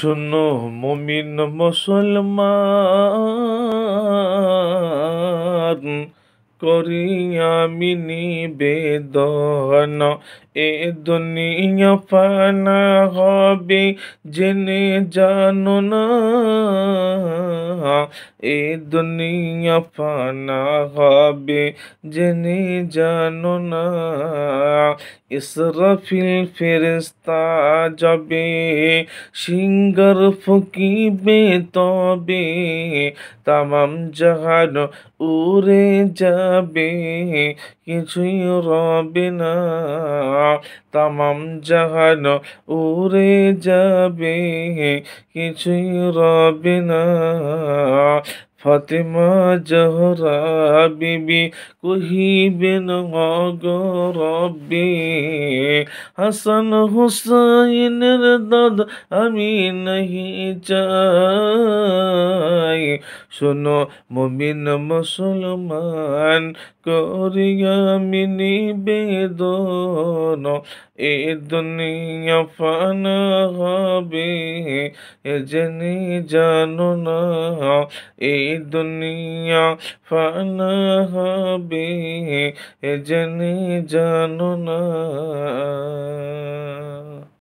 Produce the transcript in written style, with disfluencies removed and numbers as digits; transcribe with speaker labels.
Speaker 1: শোনো মুমিন মুসলমান, করি আমি নিবেদন, এ দুনিয়া ফানা হবে জেনে জানো না, এ দুনিয়া ফানা হবে জেনে জানো না। ইসরাফিল ফেরেশতা যাবে, সিঙ্গার ফুঁকিবে তবে, তামাম জাহান উড়ে যাবে, কিছুই রবে না। তামাম জাহান উড়ে যাবে, কিছুই রবে না। ফাতেমা জহরা বিবি কহিবেন গো রব্বি, হাসান হুসাইনের দাদ আমি নাহি চাই। শোনো মুমিন মুসলমান, করি আমি নিবেদন, এ দুনিয়া ফানা হবে এ জেনে জানো না, এই দুনিয়া ফানা হবে এ জেনে জানো না।